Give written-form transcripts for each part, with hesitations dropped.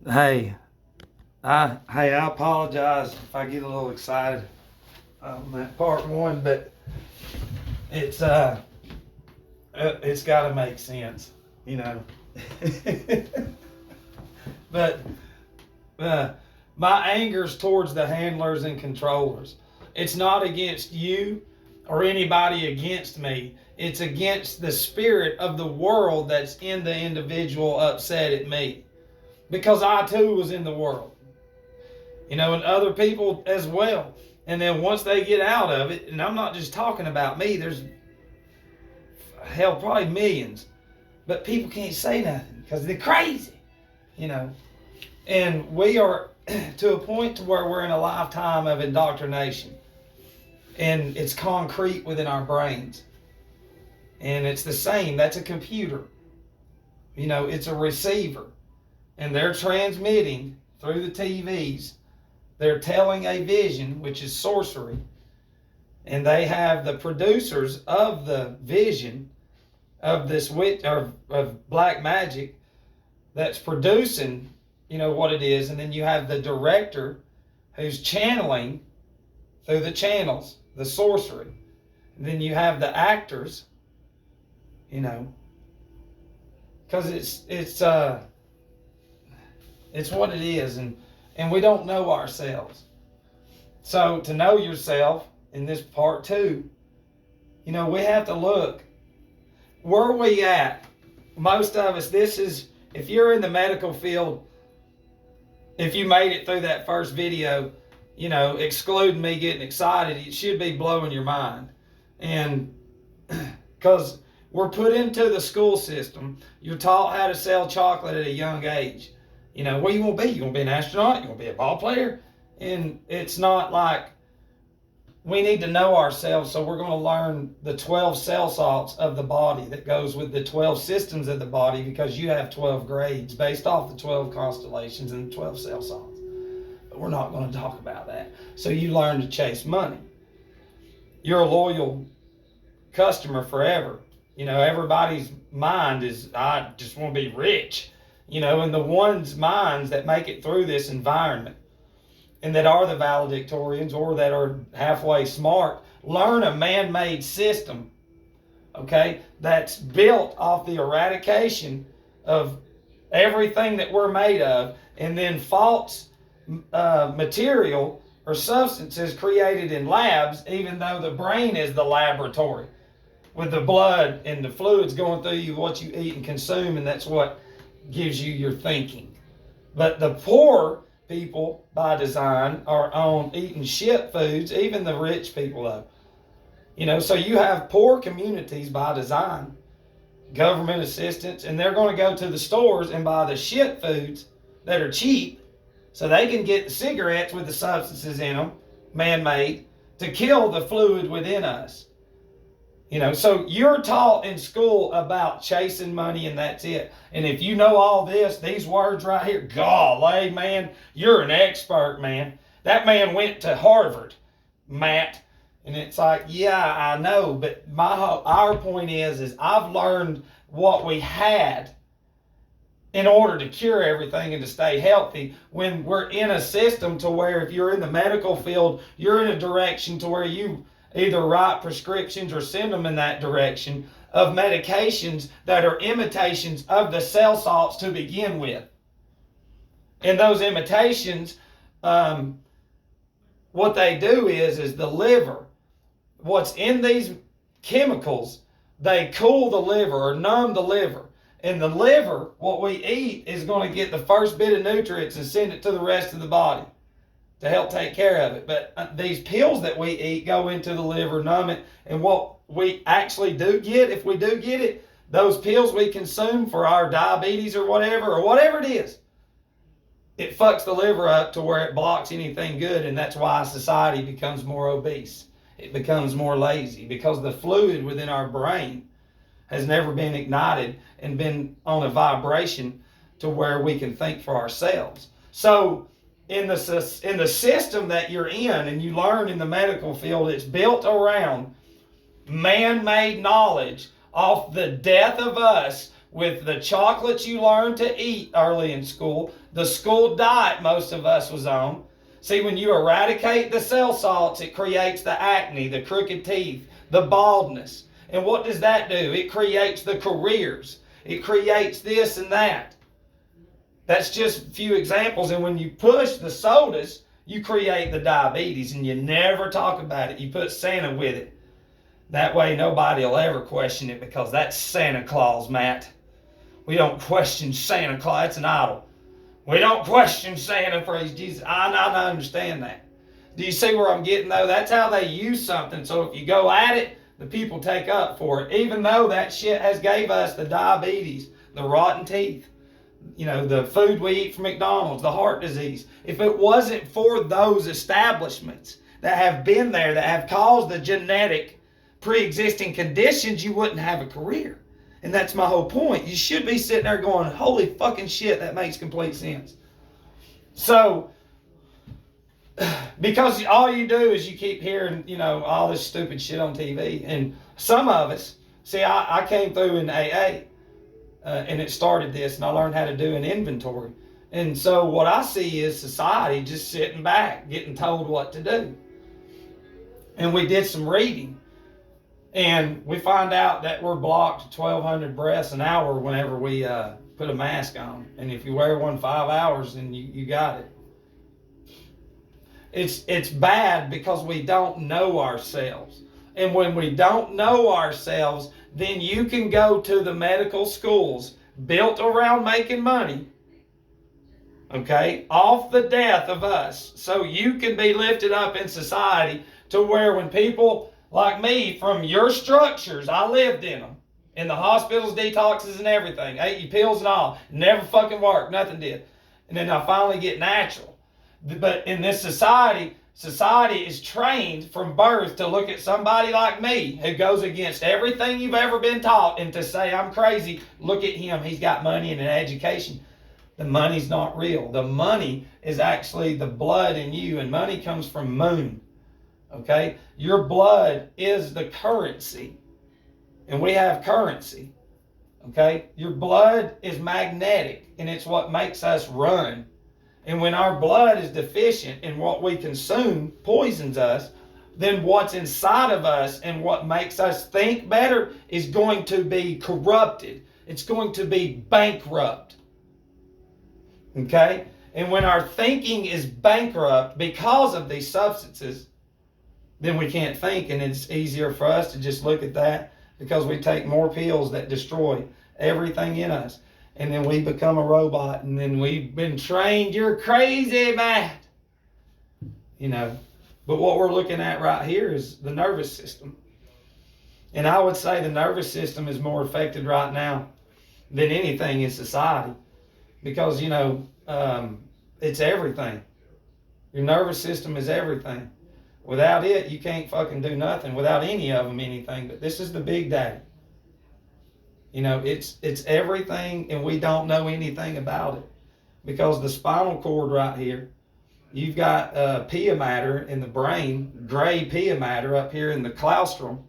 Hey, I apologize if I get a little excited on that part one, but it's uh it's got to make sense, you know. But uh, my anger's towards the handlers and controllers. It's not against you or anybody against me. It's against the spirit of the world that's in the individual upset at me, because I too was in the world. And other people as well. And then once they get out of it, and I'm not just talking about me, there's hell, probably millions, but people can't say nothing because they're crazy, you know. And we are to a point to where we're in a lifetime of indoctrination, and it's concrete within our brains. And it's the same. That's a computer. It's a receiver, and they're transmitting through the TVs. They're telling a vision, which is sorcery, and they have the producers of the vision of this witch or of black magic that's producing, what it is, and then you have the director who's channeling through the channels the sorcery. And then you have the actors, because it's what it is, and we don't know ourselves. So to know yourself in this part too, we have to look. Where are we at? Most of us, if you're in the medical field, if you made it through that first video, excluding me getting excited, it should be blowing your mind. And because we're put into the school system, you're taught how to sell chocolate at a young age. What do you want to be? You want to be an astronaut? You want to be a ball player? And it's not like we need to know ourselves, so we're going to learn the 12 cell salts of the body that goes with the 12 systems of the body, because you have 12 grades based off the 12 constellations and the 12 cell salts. But we're not going to talk about that. So you learn to chase money. You're a loyal customer forever. Everybody's mind is, I just want to be rich. And the ones' minds that make it through this environment and that are the valedictorians or that are halfway smart learn a man-made system, okay, that's built off the eradication of everything that we're made of, and then false material or substances created in labs, even though the brain is the laboratory with the blood and the fluids going through you, what you eat and consume, and that's what gives you your thinking. But the poor people, by design, are on eating shit foods, even the rich people, though. So you have poor communities by design, government assistance, and they're going to go to the stores and buy the shit foods that are cheap so they can get the cigarettes with the substances in them, man-made, to kill the fluid within us. So you're taught in school about chasing money, and that's it. And if you know all this, these words right here, golly, man, you're an expert, man. That man went to Harvard, Matt. And it's like, yeah, I know, but our point is I've learned what we had in order to cure everything and to stay healthy, when we're in a system to where if you're in the medical field, you're in a direction to where you either write prescriptions or send them in that direction of medications that are imitations of the cell salts to begin with. And those imitations, what they do is the liver, what's in these chemicals, they cool the liver or numb the liver. And the liver, what we eat, is going to get the first bit of nutrients and send it to the rest of the body to help take care of it. But these pills that we eat go into the liver, numb it, and what we actually do get, if we do get it, those pills we consume for our diabetes or whatever it is, it fucks the liver up to where it blocks anything good, and that's why society becomes more obese. It becomes more lazy, because the fluid within our brain has never been ignited and been on a vibration to where we can think for ourselves. So in the system that you're in, and you learn in the medical field, it's built around man-made knowledge off the death of us with the chocolates you learned to eat early in school, the school diet most of us was on. See, when you eradicate the cell salts, it creates the acne, the crooked teeth, the baldness. And what does that do? It creates the careers. It creates this and that. That's just a few examples. And when you push the sodas, you create the diabetes, and you never talk about it. You put Santa with it. That way nobody will ever question it, because that's Santa Claus, Matt. We don't question Santa Claus. It's an idol. We don't question Santa, praise Jesus. I understand that. Do you see where I'm getting, though? That's how they use something. So if you go at it, the people take up for it. Even though that shit has gave us the diabetes, the rotten teeth, the food we eat from McDonald's, the heart disease. If it wasn't for those establishments that have been there, that have caused the genetic pre-existing conditions, you wouldn't have a career. And that's my whole point. You should be sitting there going, holy fucking shit, that makes complete sense. So, because all you do is you keep hearing, all this stupid shit on TV. And some of us, see, I came through in AA, and it started this, and I learned how to do an inventory. And so what I see is society just sitting back, getting told what to do. And we did some reading. And we find out that we're blocked 1,200 breaths an hour whenever we put a mask on. And if you wear one 5 hours, then you got it. It's bad because we don't know ourselves. And when we don't know ourselves, then you can go to the medical schools built around making money, okay, off the death of us. So you can be lifted up in society to where when people like me from your structures, I lived in them, in the hospitals, detoxes and everything, ate your pills and all, never fucking worked, nothing did. And then I finally get natural. But in this society is trained from birth to look at somebody like me who goes against everything you've ever been taught and to say, I'm crazy, look at him, he's got money and an education. The money's not real. The money is actually the blood in you, and money comes from moon. Okay? Your blood is the currency, and we have currency. Okay? Your blood is magnetic, and it's what makes us run. And when our blood is deficient and what we consume poisons us, then what's inside of us and what makes us think better is going to be corrupted. It's going to be bankrupt. Okay? And when our thinking is bankrupt because of these substances, then we can't think, and it's easier for us to just look at that because we take more pills that destroy everything in us. And then we become a robot, and then we've been trained, you're crazy, Matt. But what we're looking at right here is the nervous system. And I would say the nervous system is more affected right now than anything in society. Because, it's everything. Your nervous system is everything. Without it, you can't fucking do nothing. Without any of them, anything. But this is the big daddy. It's everything, and we don't know anything about it. Because the spinal cord right here, you've got pia matter in the brain, gray pia matter up here in the claustrum.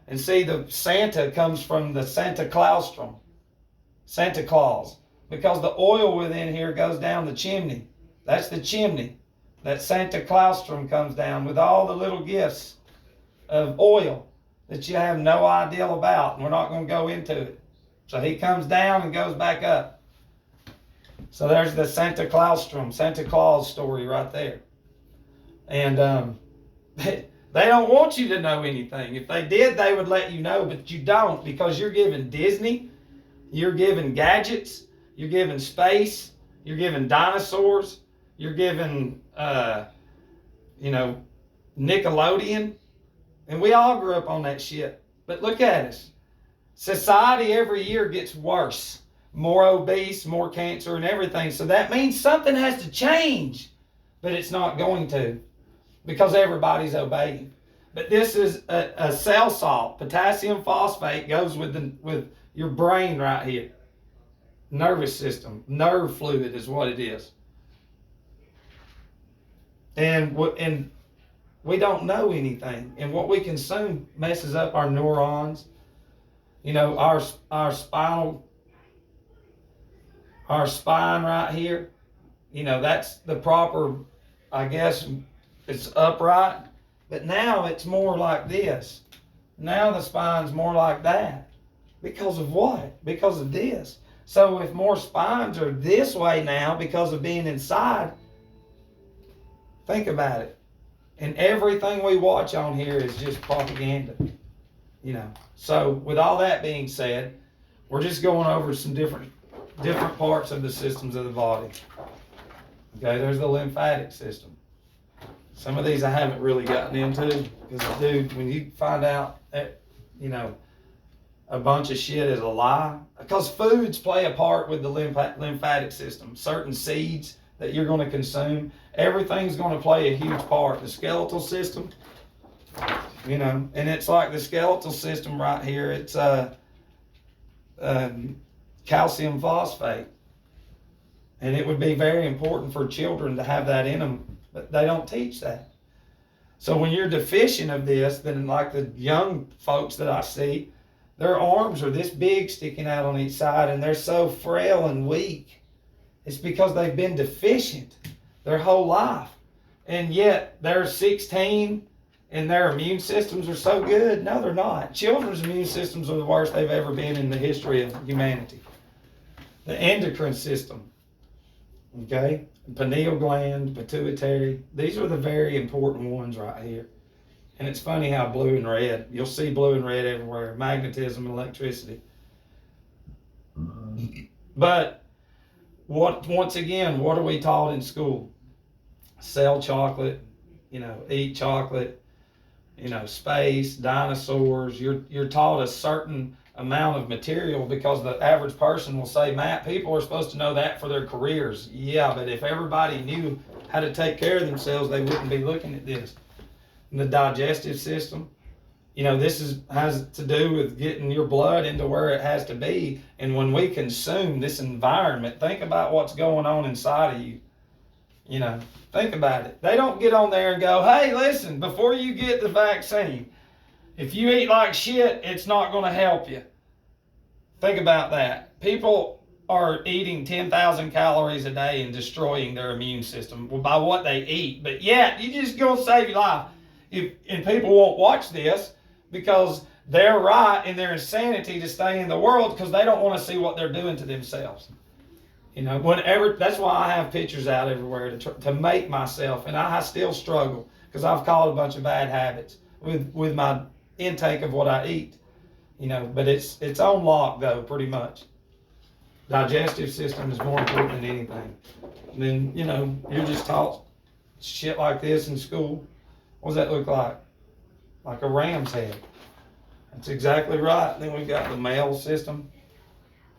And see, the Santa comes from the Santa claustrum, Santa Claus. Because the oil within here goes down the chimney. That's the chimney. That Santa claustrum comes down with all the little gifts of oil that you have no idea about. And we're not going to go into it. So he comes down and goes back up. So there's the Santa claustrum, Santa Claus story right there. And they don't want you to know anything. If they did, they would let you know, but you don't, because you're given Disney, you're given gadgets, you're given space, you're given dinosaurs, you're given, Nickelodeon. And we all grew up on that shit. But look at us. Society every year gets worse. More obese, more cancer and everything. So that means something has to change. But it's not going to. Because everybody's obeying. But this is a cell salt. Potassium phosphate goes with your brain right here. Nervous system. Nerve fluid is what it is. And we don't know anything. And what we consume messes up our neurons. Our spinal Our spine right here, you know, that's the proper, I guess, it's upright. But now it's more like this. Now the spine's more like that. Because of what? Because of this. So if more spines are this way now because of being inside, think about it. And everything we watch on here is just propaganda. You know. So with all that being said, we're just going over some different parts of the systems of the body. Okay, there's the lymphatic system. Some of these I haven't really gotten into because, dude, when you find out that, you know, a bunch of shit is a lie, because foods play a part with the lymphatic system. Certain seeds that you're going to consume, everything's going to play a huge part. The skeletal system, you know, and it's like the skeletal system right here. It's calcium phosphate, and it would be very important for children to have that in them, but they don't teach that. So when you're deficient of this, then like the young folks that I see, their arms are this big sticking out on each side, and they're so frail and weak. It's because they've been deficient their whole life. And yet they're 16 and their immune systems are so good. No, they're not. Children's immune systems are the worst they've ever been in the history of humanity. The endocrine system, okay? Pineal gland, pituitary. These are the very important ones right here. And it's funny how blue and red, you'll see blue and red everywhere, magnetism and electricity. But once again, what are we taught in school? Sell chocolate, you know, eat chocolate, you know, space, dinosaurs. You're taught a certain amount of material because the average person will say, Matt, people are supposed to know that for their careers. Yeah, but if everybody knew how to take care of themselves, they wouldn't be looking at this. And the digestive system, you know, has to do with getting your blood into where it has to be. And when we consume this environment, think about what's going on inside of you. You know, think about it. They don't get on there and go, hey, listen, before you get the vaccine, if you eat like shit, it's not going to help you. Think about that. People are eating 10,000 calories a day and destroying their immune system by what they eat. But yet, you just going to save your life. And people won't watch this because they're right in their insanity to stay in the world because they don't want to see what they're doing to themselves. You know, that's why I have pictures out everywhere to make myself, and I still struggle because I've caught a bunch of bad habits with my intake of what I eat. You know, but it's on lock though, pretty much. Digestive system is more important than anything. And then, you know, you're just taught shit like this in school. What does that look like? Like a ram's head. That's exactly right. Then we've got the male system,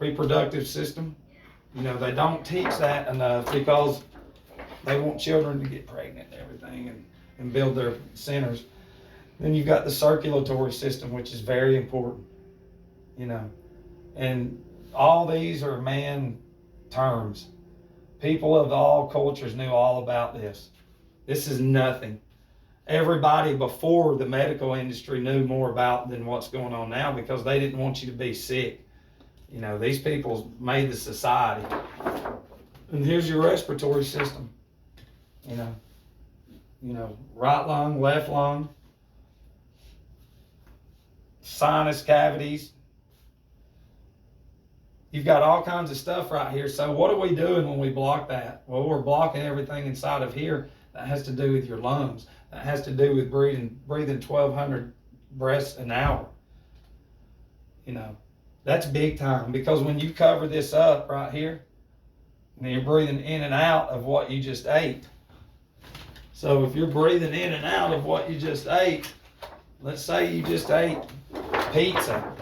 reproductive system. You know, they don't teach that enough because they want children to get pregnant and everything and build their centers. Then you've got the circulatory system, which is very important, you know. And all these are man terms. People of all cultures knew all about this. This is nothing. Everybody before the medical industry knew more about than what's going on now because they didn't want you to be sick. You know, these people made the society. And here's your respiratory system. You know, right lung, left lung, sinus cavities. You've got all kinds of stuff right here. So what are we doing when we block that? Well, we're blocking everything inside of here that has to do with your lungs. That has to do with breathing 1,200 breaths an hour. You know, that's big time because when you cover this up right here, and you're breathing in and out of what you just ate. So if you're breathing in and out of what you just ate, let's say you just ate pizza.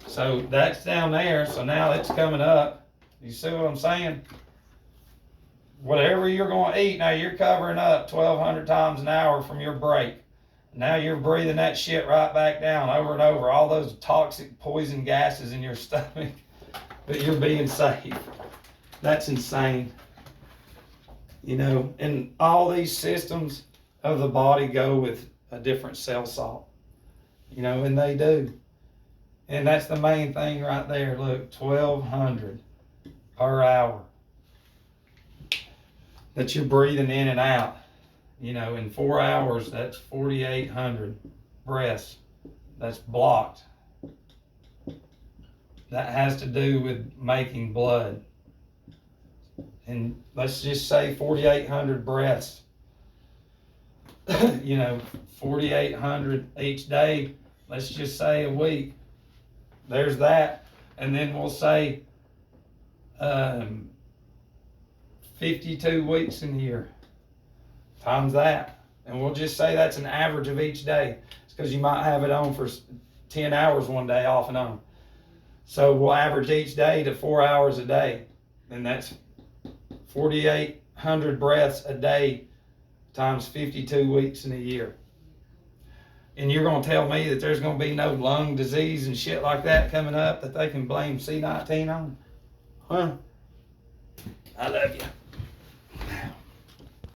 So that's down there. So now it's coming up. You see what I'm saying? Whatever you're going to eat, now you're covering up 1,200 times an hour from your break. Now you're breathing that shit right back down over and over. All those toxic poison gases in your stomach. But you're being safe. That's insane. You know, and all these systems of the body go with a different cell salt. You know, and they do. And that's the main thing right there. Look, 1,200 per hour that you're breathing in and out. You know, in 4 hours, that's 4,800 breaths that's blocked. That has to do with making blood. And let's just say 4,800 breaths. You know, 4,800 each day. Let's just say a week. There's that. And then we'll say 52 weeks in a year. Times that. And we'll just say that's an average of each day. It's because you might have it on for 10 hours one day off and on. So we'll average each day to 4 hours a day. And that's 4,800 breaths a day times 52 weeks in a year. And you're going to tell me that there's going to be no lung disease and shit like that coming up that they can blame C-19 on? Huh? I love you.